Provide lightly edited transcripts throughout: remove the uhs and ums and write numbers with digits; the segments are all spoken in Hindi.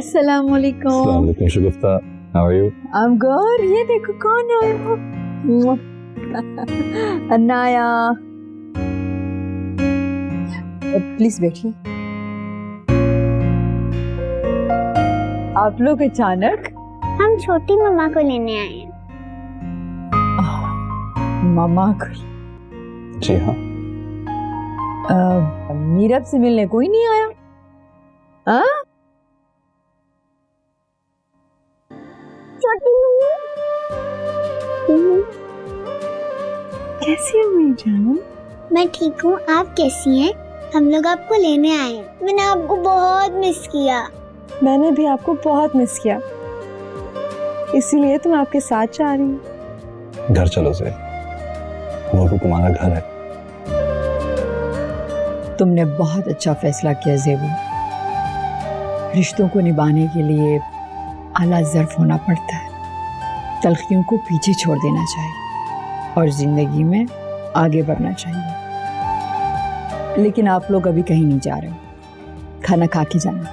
अस्सलाम वालेकुम। Shagufta, how are you? I am good. ये देखो कौन आया। अनाया, प्लीज बैठिए। आप लोग अचानक? हम छोटी मम्मा को लेने आए हैं। मम्मा को? जी हाँ। मीरब से मिलने कोई नहीं आया? छोटी मम्मी कैसी हो मेरी जान? मैं ठीक हूँ, आप कैसी हैं? हम लोग आपको लेने आए हैं। मैंने आपको बहुत मिस किया। मैंने भी आपको बहुत मिस किया, इसीलिए तो मैं आपके साथ जा रही हूँ। घर चलो से, वो तो तुम्हारा घर है। तुमने बहुत अच्छा फैसला किया ज़ेबू। रिश्तों को निभाने के लिए आला ज़र्फ होना पड़ता है। तलखियों को पीछे छोड़ देना चाहिए और जिंदगी में आगे बढ़ना चाहिए। लेकिन आप लोग अभी कहीं नहीं जा रहे, खाना खा के जाना।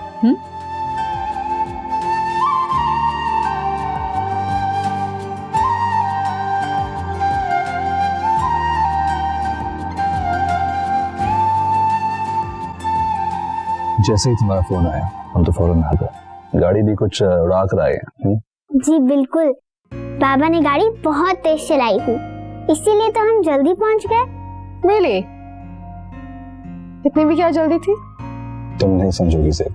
जैसे ही तुम्हारा फोन आया हम तो फौरन आ गए। गाड़ी भी कुछ उड़ा कर आए हैं। जी बिल्कुल, बाबा ने गाड़ी बहुत तेज चलाई थी, इसीलिए तो हम जल्दी पहुंच गए। really? इतनी भी क्या जल्दी थी? तुम नहीं समझोगी से।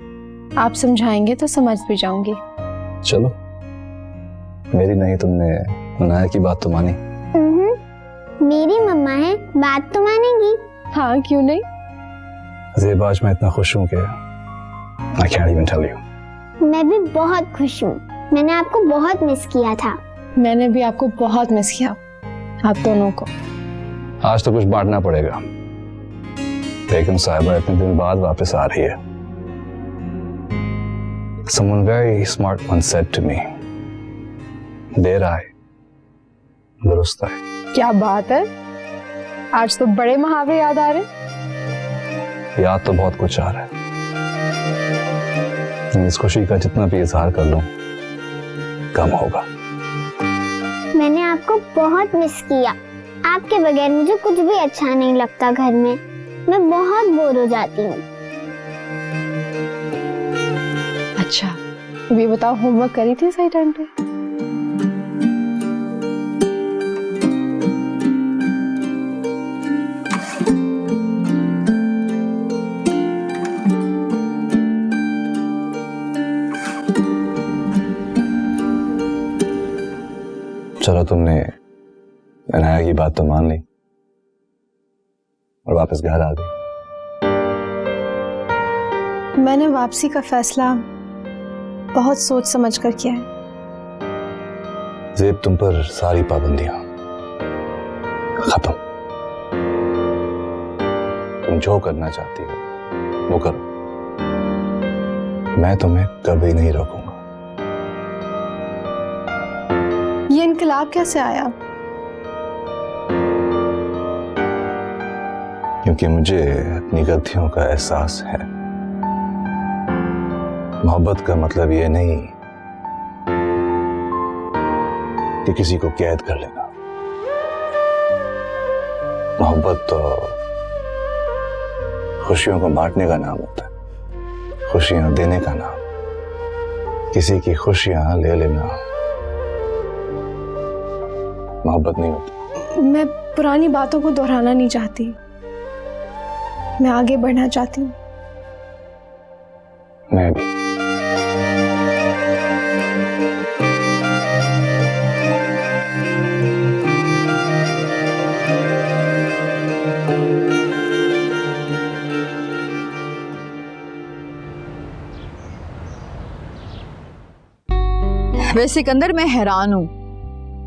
आप समझाएंगे तो समझ भी जाऊंगी। चलो, मेरी नहीं, तुमने अनाया की बात तो मानी। मेरी मम्मा है, बात तो मानेंगी। हाँ, क्यों नहीं। ज़ेब, आज मैं इतना खुश हूँ कि I can't even tell you। मैं भी बहुत खुश हूँ। मैंने आपको बहुत मिस किया था। मैंने भी आपको बहुत मिस किया, आप दोनों को। आज तो कुछ बांटना पड़ेगा। लेकिन साहिबा इतने दिन बाद वापस आ रही है। Someone very smart once said to me, देर आए दुरुस्त आए। क्या बात है, आज तो बड़े मुहावरे याद आ रहे। याद तो बहुत कुछ आ रहा है। इस खुशी का जितना भी इजहार कर लूं कम होगा। मैंने आपको बहुत मिस किया। आपके बगैर मुझे कुछ भी अच्छा नहीं लगता घर में। मैं बहुत बोर हो जाती हूँ। अच्छा, अब ये बताओ, होमवर्क करी थी सही टाइम पे? चलो, तुमने अनाया की बात तो मान ली और वापस घर आ गई। मैंने वापसी का फैसला बहुत सोच समझ कर किया है। ज़ेब, तुम पर सारी पाबंदियां खत्म। तुम जो करना चाहती हो वो करो, मैं तुम्हें कभी नहीं रोकूंगा। ये इनकलाब कैसे आया? क्योंकि मुझे अपनी गलतियों का एहसास है। मोहब्बत का मतलब ये नहीं कि किसी को कैद कर लेना। मोहब्बत तो खुशियों को बांटने का नाम होता है, खुशियां देने का नाम। किसी की खुशियां ले लेना मोहब्बत नहीं होती। मैं पुरानी बातों को दोहराना नहीं चाहती, मैं आगे बढ़ना चाहती हूँ। मैं भी। वैसे सिकंदर, मैं हैरान हूँ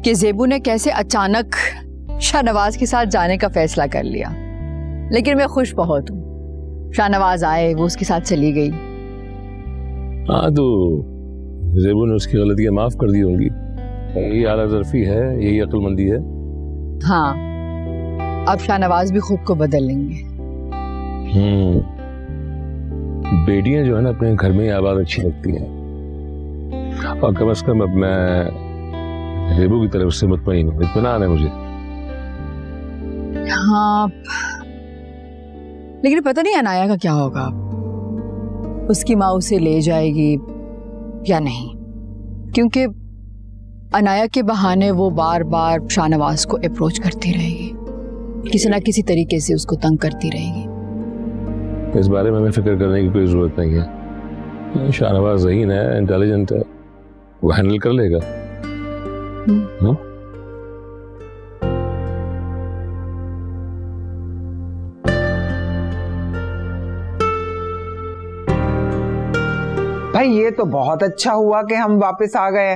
कि ज़ेबू ने कैसे अचानक शाहनवाज के साथ जाने का फैसला कर लिया। लेकिन मैं खुश बहुत हूँ। शाहनवाज आए, वो उसके साथ चली गई। हाँ, तो ज़ेबू ने उसकी गलतियां माफ कर दी होंगी। यही आला ज़र्फी है, यही अक्लमंदी है। हाँ, अब शाहनवाज भी खुद को बदल लेंगे। बेटियां जो है ना अपने घर में ही आबाद अच्छी लगती हैं। और कम से कम अब मैं जेबू की तरफ से मुतमईन हूँ, इत्मीनान है मुझे। हाँ, लेकिन पता नहीं अनाया का क्या होगा, उसकी माँ उसे ले जाएगी या नहीं, क्योंकि अनाया के बहाने वो बार बार शाहनवाज को अप्रोच करती रहेगी, किसी ना किसी तरीके से उसको तंग करती रहेगी। इस बारे में हमें फिक्र करने की कोई जरूरत नहीं है। शाहनवाज ज़हीन है, इंटेलिजेंट है, वो हैंडल कर लेगा। भाई ये तो बहुत अच्छा हुआ कि हम वापस आ गए।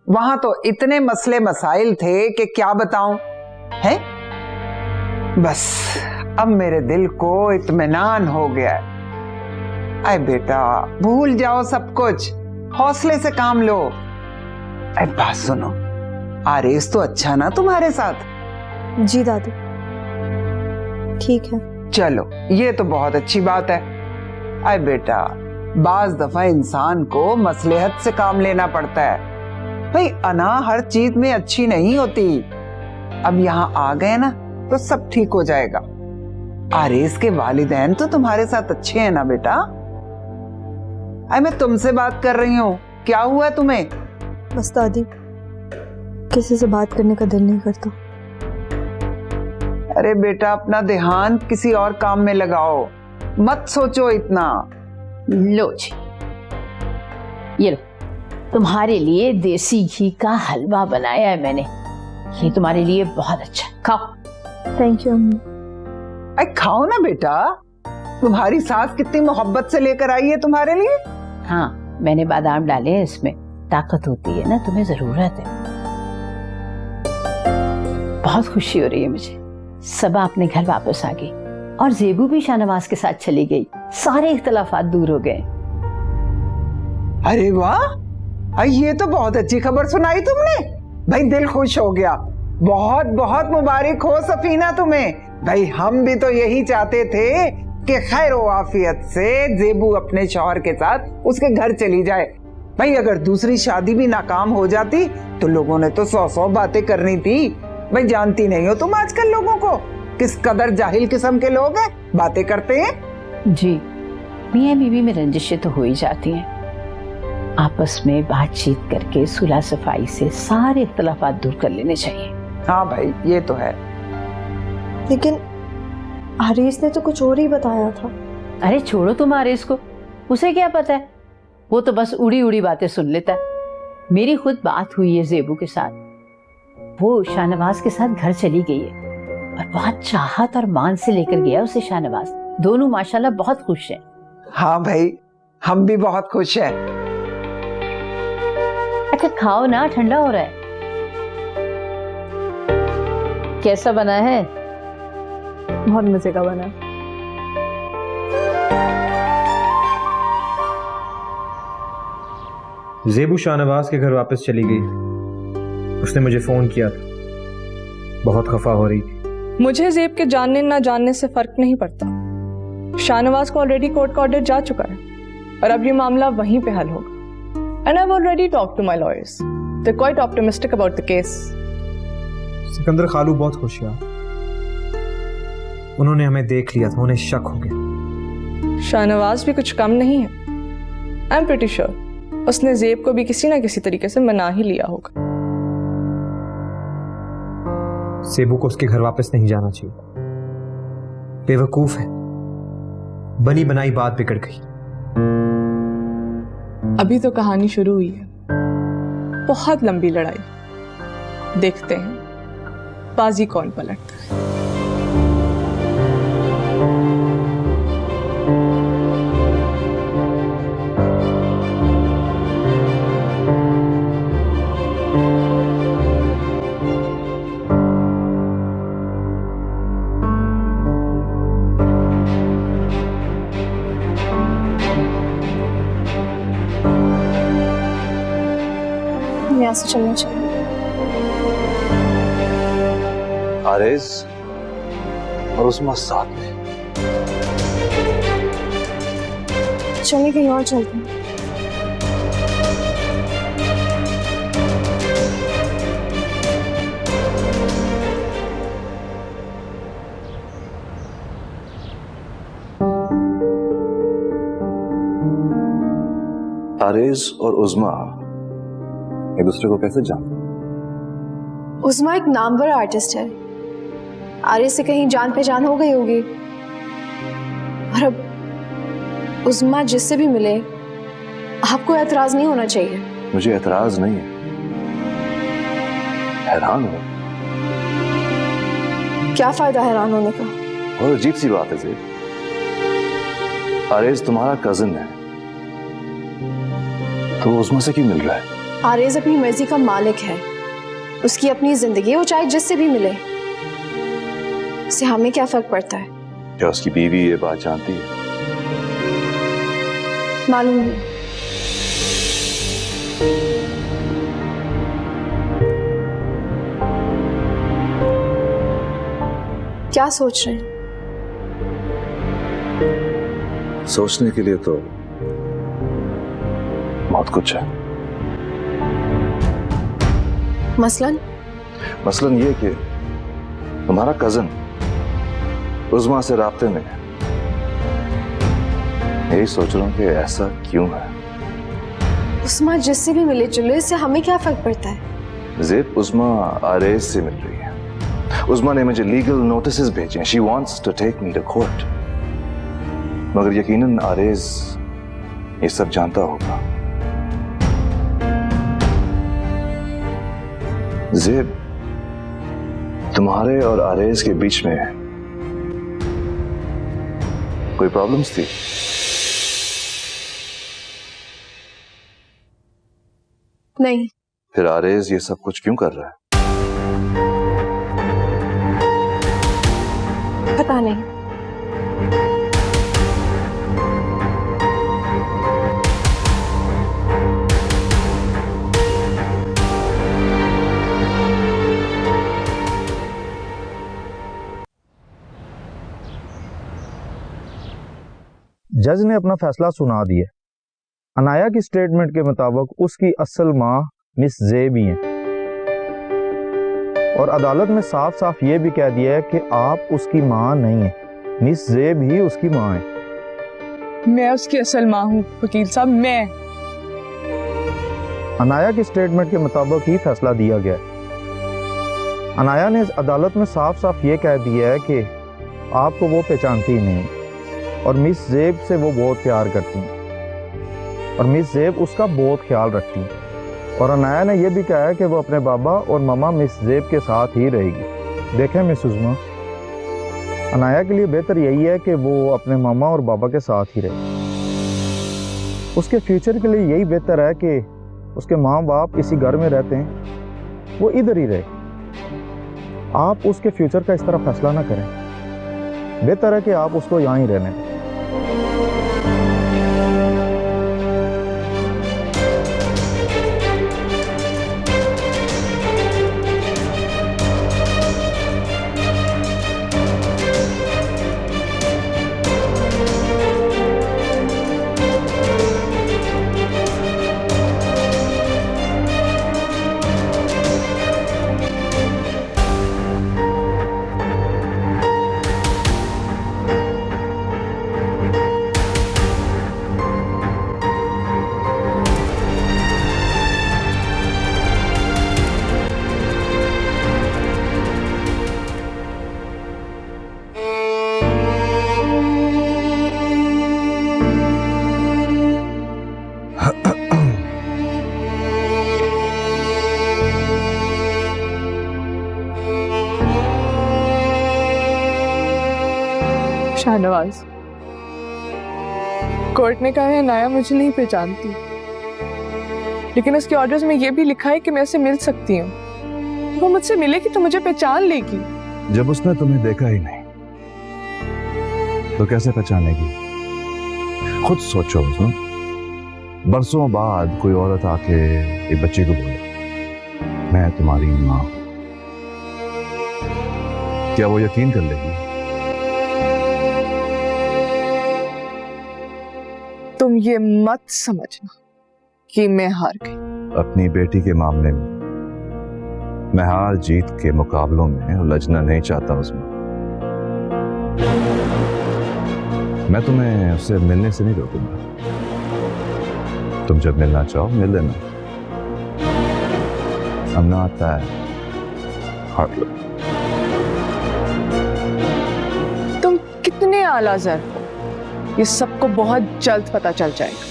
वहां तो इतने मसले मसाइल थे कि क्या बताऊं है। बस अब मेरे दिल को इत्मीनान हो गया है। अरे बेटा भूल जाओ सब कुछ, हौसले से काम लो। अरे बात सुनो, आरेस तो अच्छा ना तुम्हारे साथ? जी दादी ठीक है। चलो ये तो बहुत अच्छी बात है। अरे बेटा बाज दफा इंसान को मसलहत से काम लेना पड़ता है भाई, अना हर चीज में अच्छी नहीं होती। अब यहाँ आ गए ना तो सब ठीक हो जाएगा। आरेस के वालिदैन तो तुम्हारे साथ अच्छे हैं ना बेटा? अरे मैं तुमसे बात कर रही हूँ, क्या हुआ तुम्हें? बस दादी किसी से बात करने का दिल नहीं करता। अरे बेटा अपना ध्यान किसी और काम में लगाओ, मत सोचो इतना। लो जी, ये लो, तुम्हारे लिए देसी घी का हलवा बनाया है मैंने, ये तुम्हारे लिए बहुत अच्छा, खाओ। थैंक यू अम्मी। अरे खाओ ना बेटा, तुम्हारी सास कितनी मोहब्बत से लेकर आई है तुम्हारे लिए। हाँ मैंने बादाम डाले हैं, इसमें ताकत होती है ना, तुम्हें जरूरत है। बहुत खुशी हो रही है मुझे, सबा अपने घर वापस आ गई और जेबू भी शाहनवाज के साथ चली गई, सारे इख्तलाफात दूर हो गए। अरे वाह, अरे ये तो बहुत अच्छी खबर सुनाई तुमने भाई, दिल खुश हो गया। बहुत बहुत मुबारक हो सफीना तुम्हें। भाई हम भी तो यही चाहते थे कि खैर व आफियत से जेबू अपने शौहर के साथ उसके घर चली जाए। भाई अगर दूसरी शादी भी नाकाम हो जाती तो लोगों ने तो 100 बातें करनी थी। भाई जानती नहीं हो तुम आजकल लोगों को, किस कदर जाहिल किस्म के लोग हैं, बातें करते हैं। जी मियां बीवी में रंजिशें तो हो ही जाती हैं, आपस में बातचीत करके सुलह सफाई से सारे इख्तलाफात दूर कर लेने चाहिए। हाँ भाई ये तो है। लेकिन हरीश ने तो कुछ और ही बताया था। अरे छोड़ो तुम आरिस को, उसे क्या पता है, वो तो बस उड़ी उड़ी बातें सुन लेता है। मेरी खुद बात हुई है जेबू के साथ, वो शाहनवाज के साथ घर चली गई है और बहुत चाहत और मान से लेकर गया उसे शाहनवाज। दोनों माशाल्लाह बहुत खुश हैं। हाँ भाई हम भी बहुत खुश हैं। अच्छा खाओ ना, ठंडा हो रहा है। कैसा बना है? बहुत मजे का बना। जेबू शाहनवाज के घर वापस चली गई। उसने मुझे फोन किया था, बहुत खफा हो रही थी। मुझे जेब के जानने ना जानने से फर्क नहीं पड़ता। शाहनवाज को ऑलरेडी कोर्ट का ऑर्डर जा चुका है और अब ये मामला वहीं पे हल होगा। And I've already talked to my lawyers. They're quite optimistic about the case. Sikandar खालू बहुत खुश हैं। उन्होंने हमें देख लिया था, उन्हें शक हो गया। शाहनवाज भी कुछ कम नहीं है। I'm pretty sure उसने जेब को भी किसी ना किसी तरीके से मना ही लिया होगा। जेबू को उसके घर वापस नहीं जाना चाहिए, बेवकूफ है। बनी बनाई बात बिगड़ गई। अभी तो कहानी शुरू हुई है, बहुत लंबी लड़ाई। देखते हैं बाजी कौन पलटता है। यहाँ से चलना चाहिए। आरेज और उस्मा साथ में। चलिए कहीं और चलते हैं। आरेज और उज़मा एक दूसरे को कैसे जानते? उज़मा एक नामवर आर्टिस्ट है, आर्य से कहीं जान पहचान हो गई होगी। और अब उज़मा जिससे भी मिले आपको एतराज नहीं होना चाहिए। मुझे एतराज नहीं है, हैरान हूं। क्या फायदा हैरान होने का? और अजीब सी बात है ज़ेब, आरेज तुम्हारा कजिन है तो वो उज़मा से क्यों मिल रहा है? आरेज अपनी मर्जी का मालिक है, उसकी अपनी जिंदगी, वो चाहे जिससे भी मिले, इससे हमें क्या फर्क पड़ता है? क्या उसकी बीवी ये बात जानती है? मालूम नहीं। क्या सोच रहे हैं? सोचने के लिए तो बहुत कुछ है। मसलन ये कि तुम्हारा कजिन उज़मा से राब्ते में है। यही सोच रहा हूं कि ऐसा क्यों है। उज़मा जिससे भी मिले जुले, इससे हमें क्या फर्क पड़ता है? ज़ेब, उज़मा आरेज से मिल रही है। उज़मा ने मुझे लीगल नोटिसेस भेजे हैं। She wants to take me to court. मगर यकीनन आरेज ये सब जानता होगा। ज़ेब, तुम्हारे और आरेज के बीच में कोई प्रॉब्लम्स थी? नहीं। फिर आरेज ये सब कुछ क्यों कर रहा है? पता नहीं। जज ने अपना फैसला सुना दिया। अनाया की स्टेटमेंट के मुताबिक उसकी असल मां मिस ज़ेब ही है और अदालत में साफ साफ ये भी कह दिया है कि आप उसकी मां नहीं है, मिस ज़ेब ही उसकी मां है। मैं उसकी असल मां हूं वकील साहब, मैं। अनाया की स्टेटमेंट के मुताबिक ही फैसला दिया गया है। अनाया ने अदालत में साफ साफ ये कह दिया है कि आपको वो पहचानती ही नहीं और मिस ज़ेब से वो बहुत प्यार करती हैं और मिस ज़ेब उसका बहुत ख्याल रखती हैं। और अनाया ने यह भी कहा है कि वो अपने बाबा और ममा मिस ज़ेब के साथ ही रहेगी। देखें मिस उज़मा, अनाया के लिए बेहतर यही है कि वो अपने मामा और बाबा के साथ ही रहे। उसके फ्यूचर के लिए यही बेहतर है कि उसके माँ बाप इसी घर में रहते हैं, वो इधर ही रहे। आप उसके फ्यूचर का इस तरह फैसला ना करें, बेहतर है कि आप उसको यहाँ ही रहने दें। शाहनवाज, कोर्ट ने कहा है अनाया मुझे नहीं पहचानती, लेकिन उसके ऑर्डर्स में यह भी लिखा है कि मैं उसे मिल सकती हूँ। वो मुझसे मिलेगी तो मुझे पहचान लेगी। जब उसने तुम्हें देखा ही नहीं तो कैसे पहचानेगी? खुद सोचो, बरसों बाद कोई औरत आके एक बच्चे को बोले मैं तुम्हारी माँ, क्या वो यकीन कर लेगी? तुम ये मत समझना कि मैं हार गई। अपनी बेटी के मामले में मैं हार जीत के मुकाबलों में उलझना नहीं चाहता उसमें। मैं तुम्हें उससे मिलने से नहीं रोकूंगा, तुम जब मिलना चाहो मिल लेना। I'm not that heartless. तुम कितने आला ज़र हो, ये सबको बहुत जल्द पता चल जाएगा।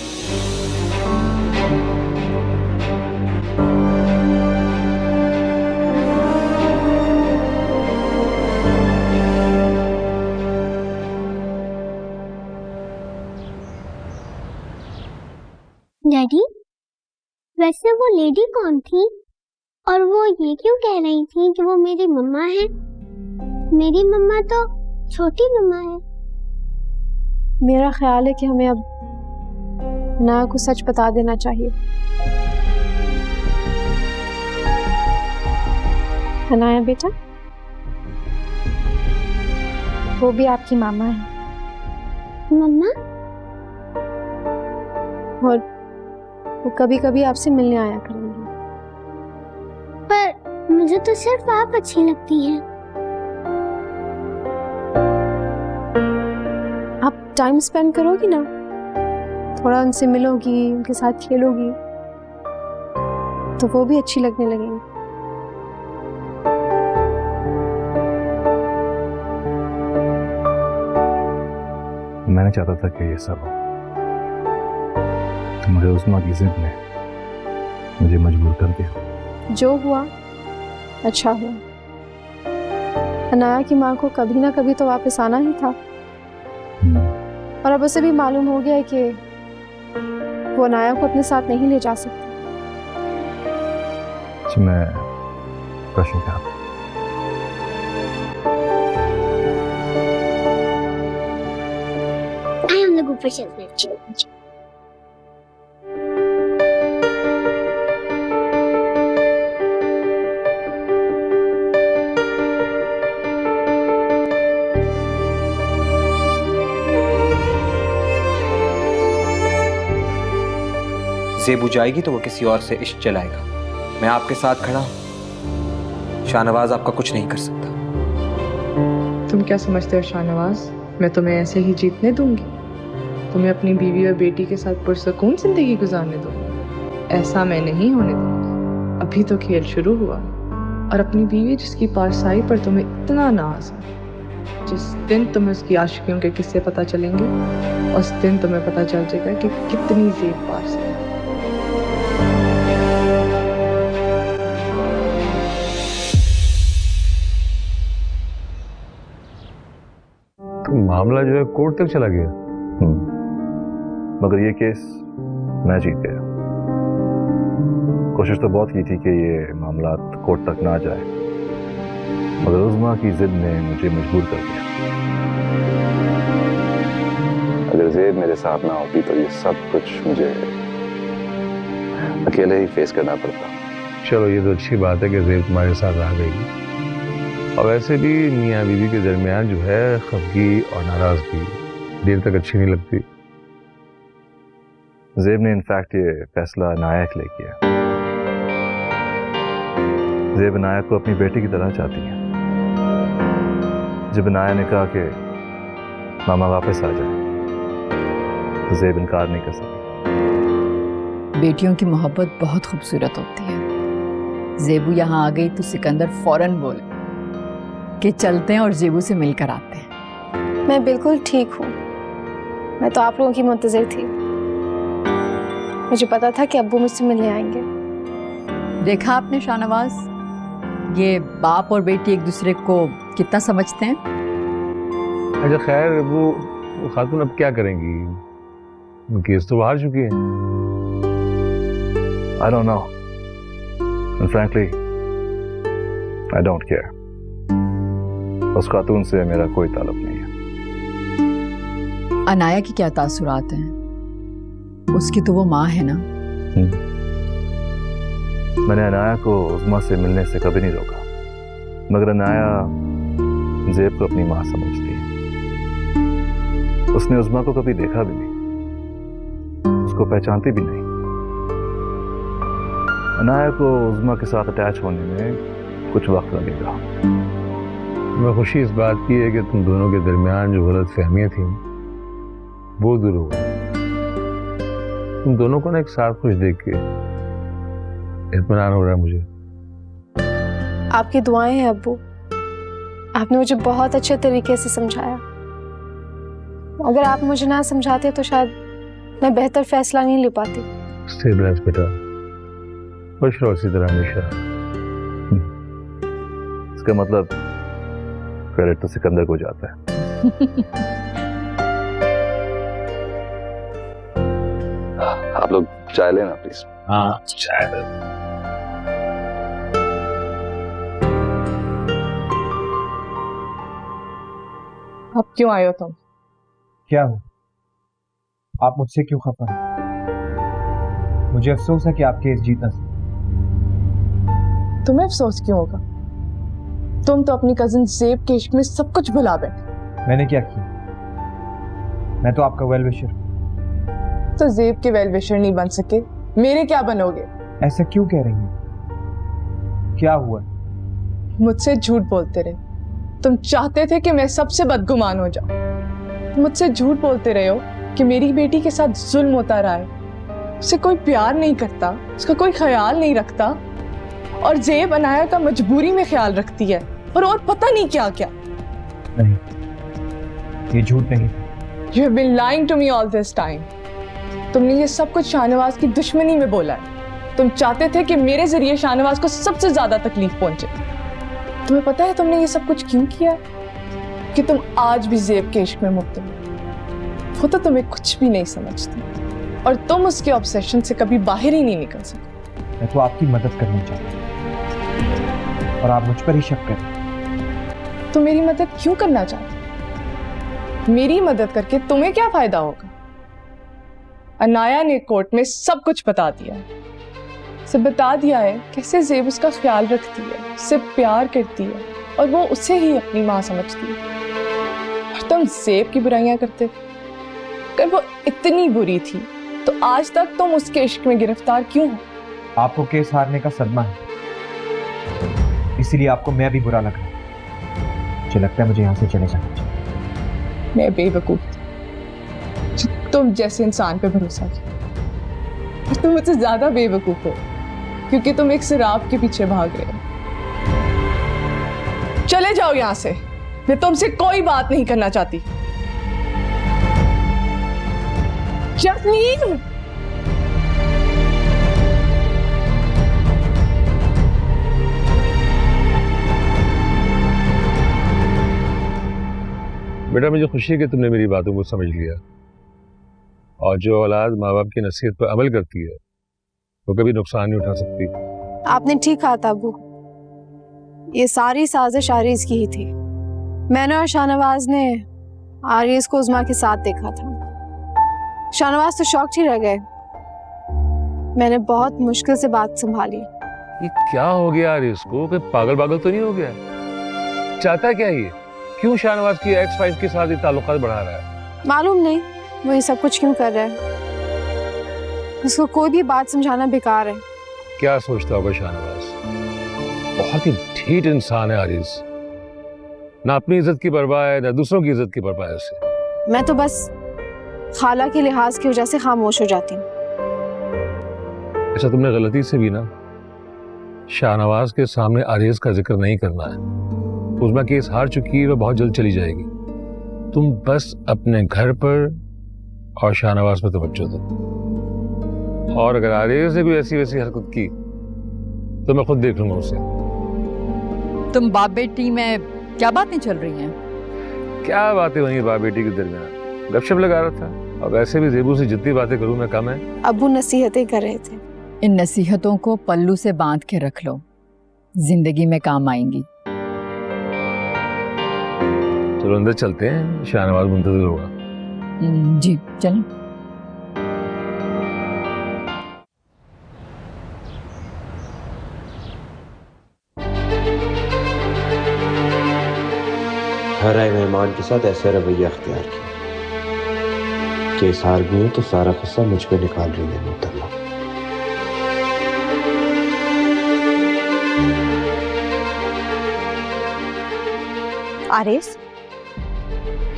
डैडी, वैसे वो लेडी कौन थी और वो ये क्यों कह रही थी कि वो मेरी मम्मा है? मेरी मम्मा तो छोटी मम्मा है। मेरा ख्याल है कि हमें अब अनाया को सच बता देना चाहिए। अनाया बेटा, वो भी आपकी मामा है। मम्मा? और वो कभी कभी आपसे मिलने आया करेंगे। पर मुझे तो सिर्फ आप अच्छी लगती हैं। आप टाइम स्पेंड करोगी ना, थोड़ा उनसे मिलोगी, उनके साथ खेलोगी, तो वो भी अच्छी लगने लगेंगी। मैंने चाहता था कि ये सब हो, मगर उस्मा की जिद ने मुझे मजबूर कर दिया। जो हुआ अच्छा हुआ। अनाया की माँ को कभी ना कभी तो वापस आना ही था, और अब उसे भी मालूम हो गया है कि वो अनाया को अपने साथ नहीं ले जा सकती। मैं प्रश्न क्या? हम लोग ऊपर चलते हैं। ज़ेबू जाएगी तो वो किसी और से इश्क जलाएगा। मैं आपके साथ खड़ा हूं। शाहनवाज आपका कुछ नहीं कर सकता। तुम क्या समझते हो शाहनवाज, मैं तुम्हें ऐसे ही जीतने दूंगी? तुम्हें अपनी बीवी और बेटी के साथ पुरसकून जिंदगी गुजारने दूंगी? ऐसा मैं नहीं होने दूंगी। अभी तो खेल शुरू हुआ, और अपनी बीवी जिसकी पारसाई पर तुम्हें इतना नाज है, जिस दिन तुम्हें उसकी आशिकियों के किस्से पता चलेंगे, उस दिन तुम्हें पता चल जाएगा कि कितनी ज़ेब पारस है। तो मामला जो है कोर्ट तक चला गया। मगर ये केस मैं जीत गया। कोशिश तो बहुत की थी कि ये मामला कोर्ट तक ना जाए, मगर उस्मा की जिद ने मुझे मजबूर कर दिया। अगर ज़ेब मेरे साथ ना होती तो ये सब कुछ मुझे अकेले ही फेस करना पड़ता। चलो ये तो अच्छी बात है कि ज़ेब तुम्हारे साथ आ गई, और वैसे भी मियाँ बीवी के दरमियान जो है खफगी और नाराजगी देर तक अच्छी नहीं लगती। ज़ेब ने इनफैक्ट ये फैसला अनाया के लिए किया। ज़ेब अनाया को अपनी बेटी की तरह चाहती है। जब अनाया ने कहा कि मामा वापस आ जाए तो ज़ेब इनकार नहीं कर सकी। बेटियों की मोहब्बत बहुत खूबसूरत होती है। ज़ेबू यहाँ आ गई तो सिकंदर फौरन बोले कि चलते हैं और ज़ेबू से मिलकर आते हैं। मैं बिल्कुल ठीक हूँ। मैं तो आप लोगों की मुंतज़िर थी। मुझे पता था कि अब्बू मुझसे मिलने आएंगे। देखा आपने शाहनवाज, ये बाप और बेटी एक दूसरे को कितना समझते हैं। अच्छा खैर, वो खातून अब क्या करेंगी? केस तो हार चुकी है। I don't know. And frankly, I don't care. उस खातून से मेरा कोई ताल्लुक नहीं है। अनाया की क्या तासुरात हैं? उसकी तो वो माँ है ना। मैंने अनाया को उस्मा से मिलने से कभी नहीं रोका, मगर अनाया ज़ेब को अपनी माँ समझती है। उसने उस्मा को कभी देखा भी नहीं, उसको पहचानती भी नहीं। अनाया को उस्मा के साथ अटैच होने में कुछ वक्त लगेगा। मैं खुशी इस बात की है कि तुम दोनों के दरमियान जो गलत फहमियाँ थी वो दूर हो गई। तुम दोनों को ना एक साथ खुश देख के इत्मीनान हो रहा है मुझे। आपकी दुआएं हैं अब्बू, आपने मुझे बहुत अच्छे तरीके से समझाया। अगर आप मुझे ना समझाते तो शायद मैं बेहतर फैसला नहीं ले पाती। Stay blessed बेटा, खुश रहो इसी तरह हमेशा। इसका मतलब क्रेडिट तो सिकंदर को जाता है। आप लोग चाय लेना प्लीज। हाँ चाय ले। अब क्यों आए हो तुम? क्या हो? आप मुझसे क्यों खफा हैं? मुझे अफसोस है कि आप केस जीत ना सके। तुम्हें अफसोस क्यों होगा? तुम तो अपनी कजिन ज़ेब के इश्क में सब कुछ भुला बैठे। मैंने क्या किया? मैं तो आपका वेल विशर। तो ज़ेब के वेल विशर नहीं बन सके, मेरे क्या बनोगे? ऐसा क्यों कह रही हैं? क्या हुआ? मुझसे झूठ बोलते रहे। तुम चाहते थे कि मैं सबसे बदगुमान हो जाऊं। मुझसे झूठ बोलते रहे हो कि मेरी बेटी के साथ जुल्म होता रहा है, उसे कोई प्यार नहीं करता, उसका कोई ख्याल नहीं रखता, और ज़ेब अनाया का मजबूरी में ख्याल रखती है, और पता नहीं क्या क्या। नहीं, ये झूठ नहीं। You have been lying to me all this time. तुमने ये सब कुछ शाहनवाज की दुश्मनी में बोला है। तुम चाहते थे कि मेरे जरिए शाहनवाज को सबसे ज्यादा तकलीफ पहुंचे। तुम्हें पता है तुमने ये सब कुछ क्यों किया? कि तुम आज भी ज़ेब के इश्क में मुब्तला हो। वो तो तुम्हें कुछ भी नहीं समझती, और तुम उसके ऑब्सेशन से कभी बाहर ही नहीं निकल सकते। मैं तो आपकी मदद करना चाहता हूँ और आप मुझ पर ही शक करें। तुम मेरी मदद क्यों करना चाहते? मेरी मदद करके तुम्हें क्या फायदा होगा? अनाया ने कोर्ट में सब कुछ बता दिया है। उसे बता दिया है कैसे ज़ेब उसका ख्याल रखती है, उससे प्यार करती है, और वो उसे ही अपनी माँ समझती है। और तुम ज़ेब की बुराइयां करते थे। अगर वो इतनी बुरी थी तो आज तक तुम उसके इश्क में गिरफ्तार क्यों हो? आपको केस हारने का सदमा है, इसीलिए आपको मैं भी बुरा लग रहा है। मुझे लगता है मुझे यहाँ से चले जाना चाहिए। मैं बेवकूफ थी जो तुम जैसे इंसान पे भरोसा किया, और तुम मुझसे ज्यादा बेवकूफ हो क्योंकि तुम एक शराब के पीछे भाग रहे हो। चले जाओ यहाँ से, मैं तुमसे कोई बात नहीं करना चाहती। जसमीन, बेटा मुझे खुशी है कि तुमने मेरी बातों को समझ लिया, और जो औलाद माँ बाप की नसीहत पर अमल करती है वो कभी नुकसान नहीं उठा सकती। आपने ठीक कहा था अब्बू, ये सारी साजिश आरिज़ की ही थी। मैंने और शाहनवाज ने आरिज़ को उज़मा के साथ देखा था। शाहनवाज तो शॉक्ड ही रह गए। मैंने बहुत मुश्किल से बात संभाली। ये क्या हो गया यार, इसको कोई पागल तो नहीं हो गया? चाहता क्या ये? क्यों शाहनवाज की एक्स वाइफ के साथ ये ताल्लुकात बढ़ा रहा है? मालूम नहीं वो ये सब कुछ क्यों कर रहा है। उसको कोई भी बात समझाना बेकार है। क्या सोचता होगा शाहनवाज? बहुत ही ढीठ इंसान है आरिज़, ना अपनी इज्जत की परवाह है ना दूसरों की इज्जत की परवाह है उसे। मैं तो बस खाला के लिहाज की वजह से खामोश हो जाती हूँ। अच्छा, तुमने गलती से भी ना शाहनवाज के सामने आरिज़ का जिक्र नहीं करना है। उज़मा केस हार चुकी है, वह बहुत जल्द चली जाएगी। तुम बस अपने घर पर और शाहनवाज पर तवज्जो दो, और अगर आरिज़ ने कोई ऐसी वैसी हरकत की तो मैं खुद देख लूंगा उसे। तुम बाप बेटी में क्या बातें चल रही हैं? क्या बातें बनी बाप बेटी के दरमियान? गपशप लगा रहा था, और वैसे भी ज़ेबू से जितनी बातें करूं मैं कम है। अब्बू नसीहतें कर रहे थे। इन नसीहतों को पल्लू से बांध के रख लो, जिंदगी में काम आएंगी। चलो अंदर चलते हैं, शाहनवाज मुंतज़िर होगा। जी चलें। हर आए मेहमान के साथ ऐसा रवैया अख्तियार किया। केस हार गई हो तो सारा गुस्सा मुझ पे निकाल रही है मोहतरमा। आरिज़,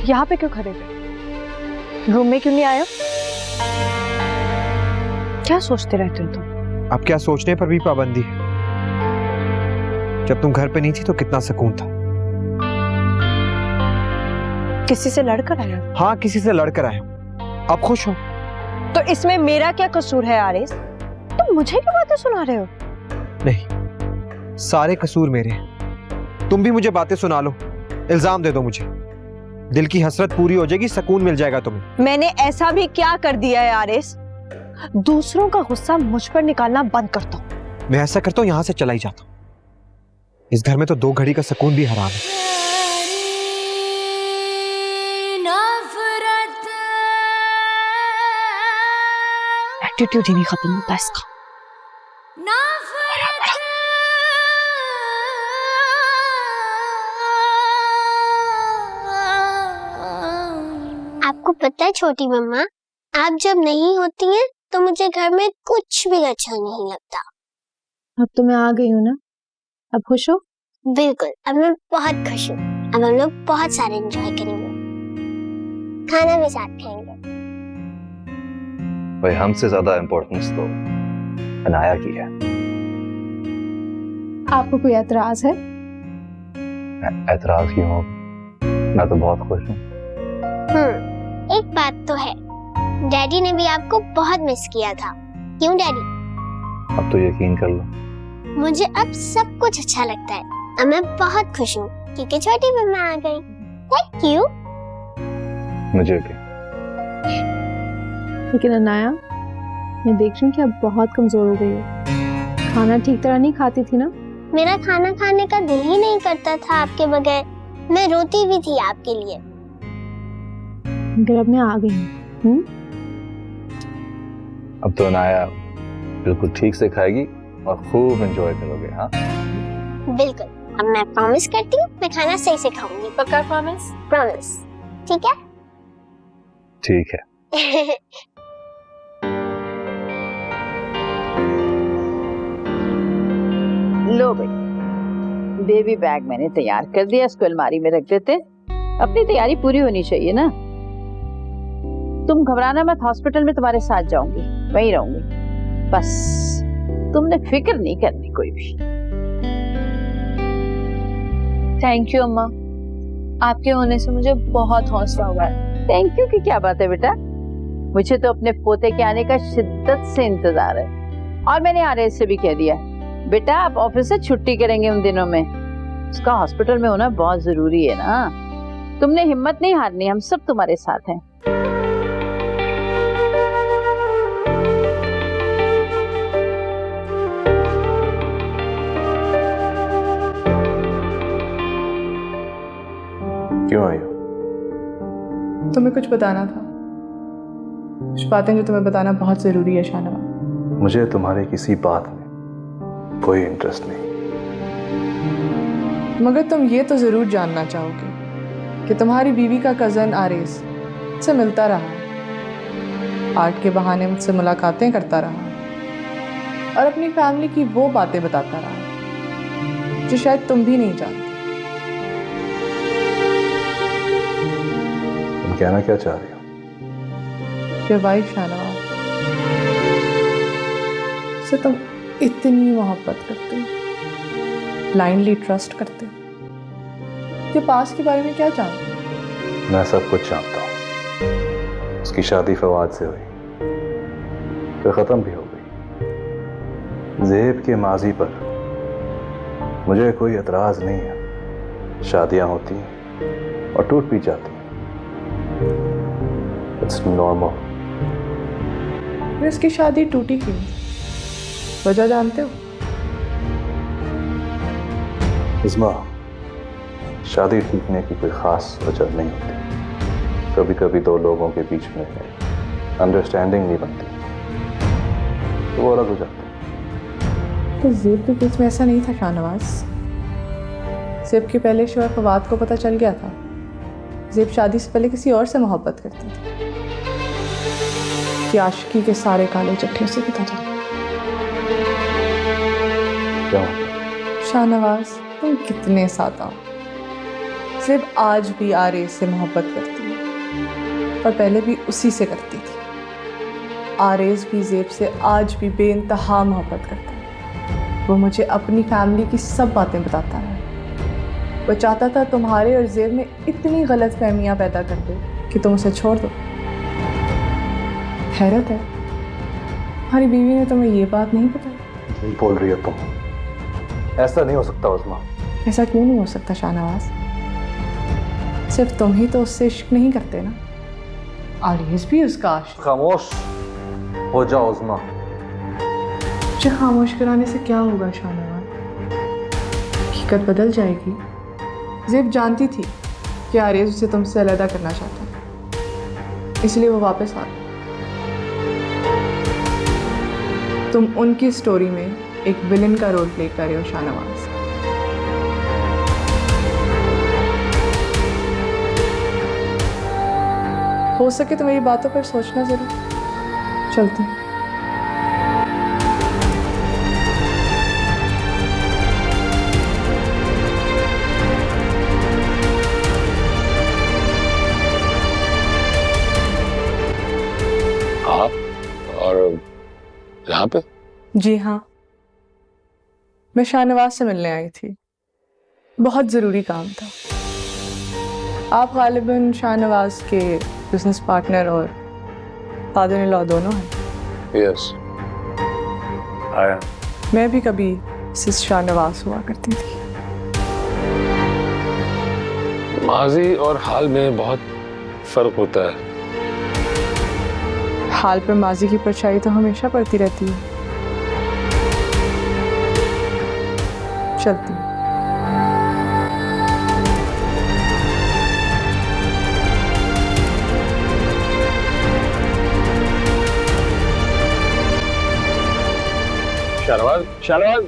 यहाँ पे क्यों खड़े थे? रूम में क्यों नहीं आए? क्या सोचते रहते हो तुम? अब क्या सोचने पर भी पाबंदी है। जब तुम घर पे नहीं थी तो कितना सुकून था। किसी से लड़कर आए हो? हाँ, किसी से लड़कर आया हूं। अब खुश हो? तो इसमें मेरा क्या कसूर है आरिस? तुम मुझे क्यों बातें सुना रहे हो? नहीं, सारे कसूर मेरे हैं। तुम भी मुझे बातें सुना लो, इल्जाम दे दो मुझे। दिल की हसरत पूरी हो जाएगी, सुकून मिल जाएगा तुम्हें। मैंने ऐसा भी क्या कर दिया है आरिस? दूसरों का गुस्सा मुझ पर निकालना बंद कर दो। मैं ऐसा करता हूँ यहाँ से चला ही जाता हूँ। इस घर में तो 2 घड़ी का सुकून भी हराम है। एटीट्यूड ही नहीं खत्म होता इसका। आपको पता है छोटी मम्मा, आप जब नहीं होती हैं तो मुझे घर में कुछ भी अच्छा नहीं लगता। अब तो मैं आ गई हूँ ना, अब खुश हो? बिल्कुल, अब मैं बहुत खुश हूँ। अब हम लोग बहुत सारे एंजॉय करेंगे, खाना भी साथ खाएंगे। भाई हमसे ज्यादा इम्पोर्टेंस तो अनाया की है। आपको कोई एतराज है? एतराज क्यों हो? मैं तो बहुत खुश हूँ। एक बात तो है, डैडी ने भी आपको बहुत मिस किया था। क्यों डैडी? अब तो यकीन कर लो, मुझे अब सब कुछ अच्छा लगता है। अब मैं बहुत खुश हूँ क्योंकि छोटी मम्मा आ गई। Thank you. मुझे भी। लेकिन अनाया, मैं देख रही हूँ कि अब बहुत कमजोर हो गई हो। खाना ठीक तरह नहीं खाती थी ना? मेरा खाना खाने का दिल ही नहीं करता था आपके बगैर। मैं रोती भी थी आपके लिए। मगर अब मैं आ गई हूँ। अब तो अनाया बिल्कुल ठीक से खाएगी और खूब एंजॉय करोगे। हाँ बिल्कुल। अब मैं प्रॉमिस करती हूँ, मैं खाना सही से खाऊंगी। पक्का प्रॉमिस? प्रॉमिस। ठीक है? ठीक है। लो भाई, बेबी बैग मैंने तैयार कर दिया, इसको अलमारी में रख देते। अपनी तैयारी पूरी होनी चाहिए ना। तुम घबराना मत, हॉस्पिटल में तुम्हारे साथ जाऊंगी, वहीं रहूंगी। बस तुमने फिक्र नहीं करनी कोई भी। थैंक यू अम्मा, आपके होने से मुझे बहुत हौसला हुआ है। थैंक यू की क्या बात है बेटा, मुझे तो अपने पोते के आने का शिद्दत से इंतजार है। और मैंने आरएस से भी कह दिया, बेटा आप ऑफिस से छुट्टी करेंगे उन दिनों में, उसका हॉस्पिटल में होना बहुत जरूरी है ना। तुमने हिम्मत नहीं हारनी, हम सब तुम्हारे साथ हैं। क्यों आई हो? तुम्हें कुछ बताना था, कुछ बातें जो तुम्हें बताना बहुत जरूरी है शाहनवाज। मुझे तुम्हारे किसी बात में कोई इंटरेस्ट नहीं, मगर तुम ये तो जरूर जानना चाहोगे कि तुम्हारी बीवी का कजन आरिस से मिलता रहा, आर्ट के बहाने मुझसे मुलाकातें करता रहा और अपनी फैमिली की वो बातें बताता रहा जो शायद तुम भी नहीं जानते। तुम कहना क्या चाह रही हो? कि वाइफ शाहनवाज से तुम इतनी मोहब्बत करते हो, ब्लाइंडली ट्रस्ट करते हो, कि पास के बारे में क्या जानते हो? मैं सब कुछ जानता हूँ। उसकी शादी फवाद से हुई, फिर खत्म भी हो गई। ज़ेब के माजी पर मुझे कोई एतराज नहीं है। शादियां होती हैं और टूट भी जाती हैं, इट्स नॉर्मल। फिर इसकी शादी टूटी क्यों? वजह जानते हो? इस्मा, शादी टूटने की कोई खास वजह नहीं होती। कभी कभी 2 लोगों के बीच में अंडरस्टैंडिंग नहीं बनती तो वो अलग हो जाते हैं। तो ज़ेब के बीच में ऐसा नहीं था शाहनवाज। ज़ेब के पहले शोहर फवाद को पता चल गया था ज़ेब शादी से पहले किसी और से मोहब्बत करती थी, कि आशिकी के सारे काले चिट्ठे उसे पता चल गए। क्यों? शाहनवाज तुम कितने सादा हो। ज़ेब आज भी आरिस से मोहब्बत करती है और पहले भी उसी से करती थी। आरेज भी ज़ेब से आज भी बेइंतहा मोहब्बत करता है। वो मुझे अपनी फैमिली की सब बातें बताता है। वो चाहता था तुम्हारे और ज़ेब में इतनी गलत फहमियाँ पैदा कर दे कि तुम उसे छोड़ दो। हैरत है, हमारी बीवी ने तुम्हें ये बात नहीं बताई। नहीं बोल रही है तुम, ऐसा नहीं हो सकता उस्मा। ऐसा क्यों नहीं हो सकता शाहनवाज? सिर्फ तुम ही तो उससे इश्क नहीं करते ना, आरेज भी उसका आशिक। खामोश हो जाओ उस्मा। मुझे खामोश कराने से क्या होगा शाहनवाज? हकीकत बदल जाएगी। ज़ेब जानती थी कि आरेज उसे तुमसे अलग करना चाहता है, इसलिए वो वापस आ गई। तुम उनकी स्टोरी में एक विलन का रोल प्ले कर रहे हो शाहनवाज। हो सके तो मेरी बातों पर सोचना जरूर। चलती हूँ। आप और यहाँ पे? जी हाँ, मैं शाहनवाज से मिलने आई थी, बहुत ज़रूरी काम था। आप गालिबन शाहनवाज के बिजनेस पार्टनर और फादर इन लॉ दोनों हैं। यस, आया। मैं भी कभी सिस शाहनवाज हुआ करती थी। माजी और हाल में बहुत फर्क होता है। हाल पर माजी की परछाई तो हमेशा पड़ती रहती है। चलती हूँ। शाहनवाज, शाहनवाज।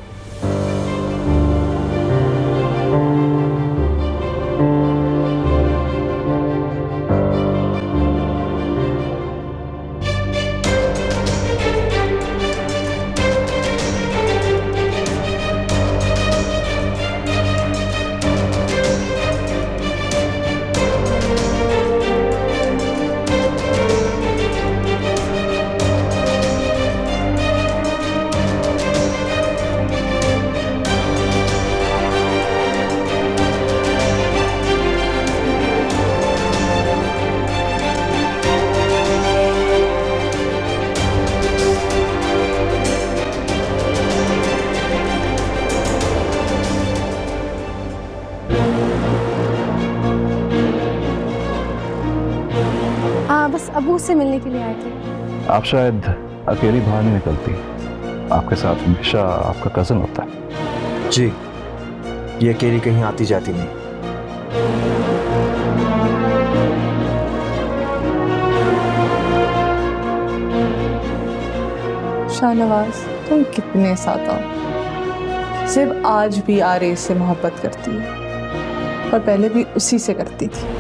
बस अबू से मिलने के लिए आए थे। आप शायद अकेली बाहर नहीं निकलती, आपके साथ हमेशा आपका कजन होता है। जी, ये अकेली कहीं आती जाती नहीं। शाहनवाज, तुम कितने सादा हो। सिर्फ आज भी आरेज से मोहब्बत करती है और पहले भी उसी से करती थी।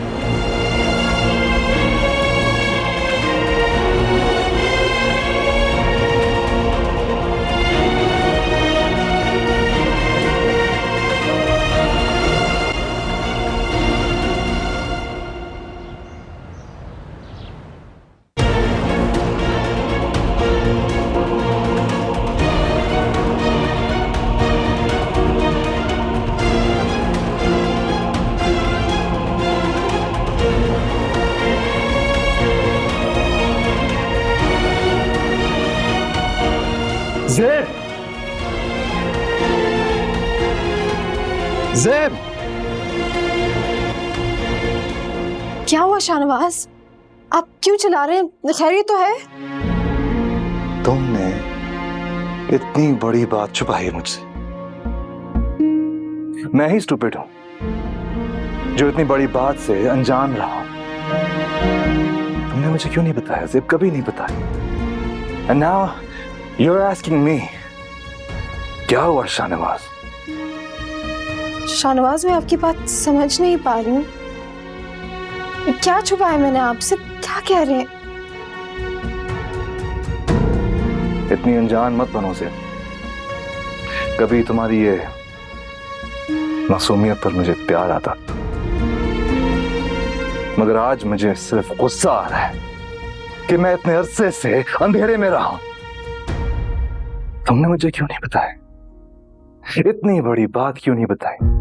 ज़ेब! ज़ेब! क्या हुआ शाहनवाज? आप क्यों चिल्ला रहे हैं? खैरियत तो है? तुमने इतनी बड़ी बात छुपाई है मुझसे। मैं ही स्टूपिड हूं जो इतनी बड़ी बात से अनजान रहा। तुमने मुझे क्यों नहीं बताया ज़ेब? कभी नहीं बताया। And now you're asking me, क्या हुआ शाहनवाज? शाहनवाज, मैं आपकी बात समझ नहीं पा रही हूँ। क्या छुपाया मैंने आपसे? क्या कह रहे हैं? इतनी अनजान मत बनो ज़ेब। कभी तुम्हारी ये मासूमियत पर मुझे प्यार आता, मगर आज मुझे सिर्फ गुस्सा आ रहा है। कि मैं इतने अरसे से अंधेरे में रहा हूं? तुमने मुझे क्यों नहीं बताया? इतनी बड़ी बात क्यों नहीं बताई?